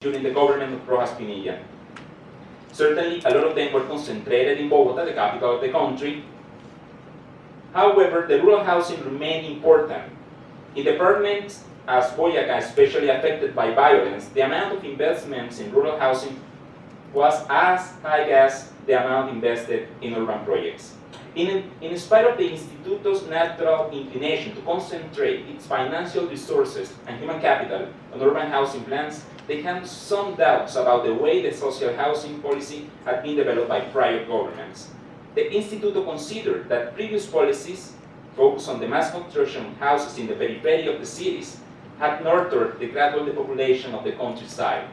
during the government of Rojas Pinilla. Certainly, a lot of them were concentrated in Bogota, the capital of the country. However, the rural housing remained important. In departments as Boyacá, especially affected by violence, the amount of investments in rural housing was as high as the amount invested in urban projects. In spite of the Instituto's natural inclination to concentrate its financial resources and human capital on urban housing plans, they had some doubts about the way the social housing policy had been developed by prior governments. The Instituto considered that previous policies, focused on the mass construction of houses in the periphery of the cities, had nurtured the gradual depopulation of the countryside.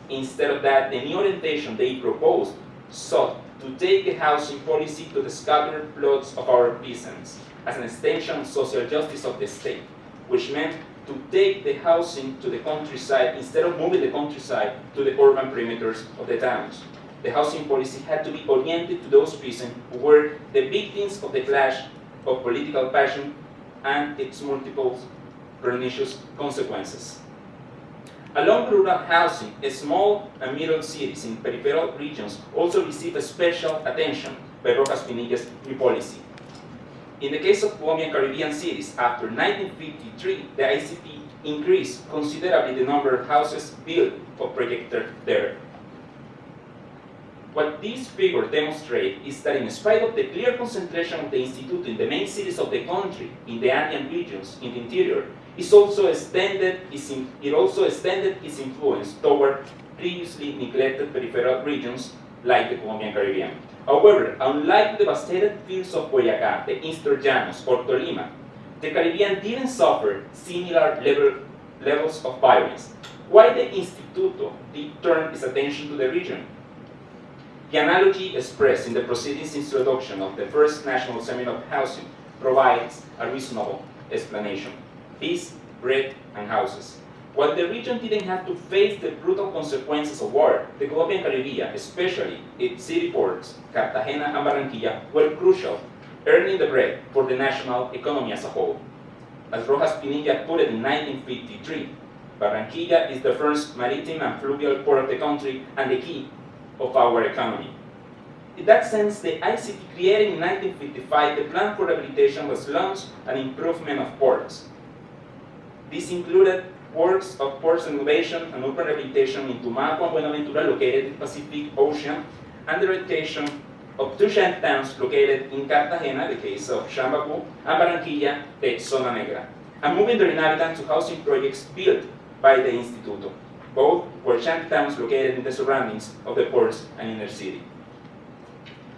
Instead of that, the new orientation they proposed sought to take the housing policy to the scattered plots of our peasants as an extension of social justice of the state, which meant to take the housing to the countryside instead of moving the countryside to the urban perimeters of the towns. The housing policy had to be oriented to those peasants who were the victims of the clash of political passion and its multiple pernicious consequences. Along rural housing, small and middle cities in peripheral regions also receive special attention by Rojas Pinilla's new policy. In the case of Colombian Caribbean cities, after 1953, the ICT increased considerably the number of houses built or projected there. What these figures demonstrate is that in spite of the clear concentration of the Institute in the main cities of the country, in the Andean regions, in the interior, it also extended its influence toward previously neglected peripheral regions like the Colombian Caribbean. However, unlike the devastated fields of Boyacá, the Eastern Llanos, or Tolima, the Caribbean didn't suffer similar levels of violence. Why the Instituto did turn its attention to the region? The analogy expressed in the proceedings introduction of the first National Seminar of Housing provides a reasonable explanation. Peace, bread, and houses. While the region didn't have to face the brutal consequences of war, the Colombian Caribbean, especially its city ports, Cartagena and Barranquilla, were crucial, earning the bread for the national economy as a whole. As Rojas Pinilla put it in 1953, Barranquilla is the first maritime and fluvial port of the country and the key of our economy. In that sense, the ICT created in 1955, the plan for rehabilitation was launched and improvement of ports. This included works of ports renovation and urban rehabilitation in Tumaco and Buenaventura, located in the Pacific Ocean, and the rehabilitation of two giant towns located in Cartagena, the case of Shambacu, and Barranquilla, the Zona Negra, and moving their inhabitants to housing projects built by the Instituto. Both were shanty towns located in the surroundings of the ports and inner city.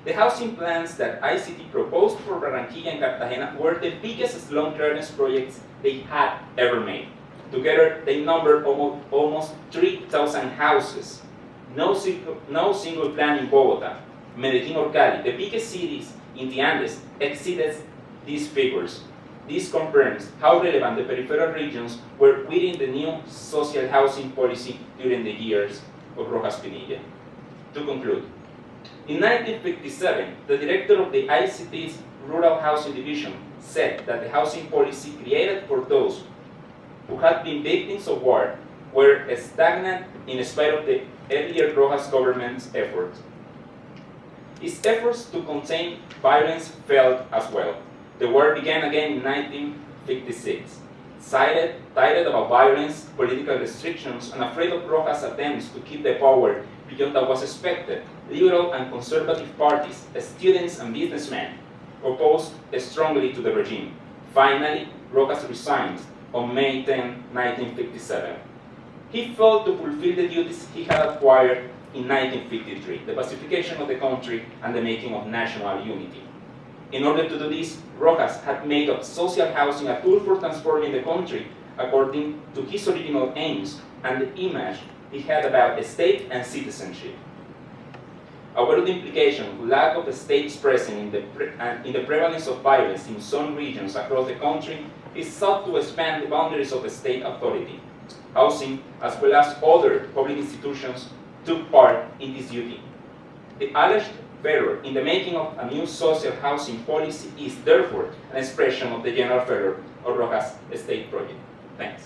The housing plans that ICT proposed for Barranquilla and Cartagena were the biggest slum clearance projects they had ever made. Together, they numbered almost 3,000 houses. No single plan in Bogota, Medellin, or Cali, the biggest cities in the Andes, exceeded these figures. This confirms how relevant the peripheral regions were within the new social housing policy during the years of Rojas Pinilla. To conclude, in 1957, the director of the ICT's Rural Housing Division said that the housing policy created for those who had been victims of war were stagnant in spite of the earlier Rojas government's efforts. Its efforts to contain violence failed as well. The war began again in 1956. Tired about violence, political restrictions, and afraid of Rojas' attempts to keep the power beyond what was expected, liberal and conservative parties, students and businessmen, opposed strongly to the regime. Finally, Rojas resigned on May 10, 1957. He failed to fulfill the duties he had acquired in 1953, the pacification of the country and the making of national unity. In order to do this, Rojas had made of social housing a tool for transforming the country according to his original aims and the image he had about state and citizenship. Aware of the implication, lack of states present in the prevalence of violence in some regions across the country, he sought to expand the boundaries of the state authority. Housing, as well as other public institutions, took part in this duty. The alleged failure in the making of a new social housing policy is therefore an expression of the general failure of Rojas' state project. Thanks.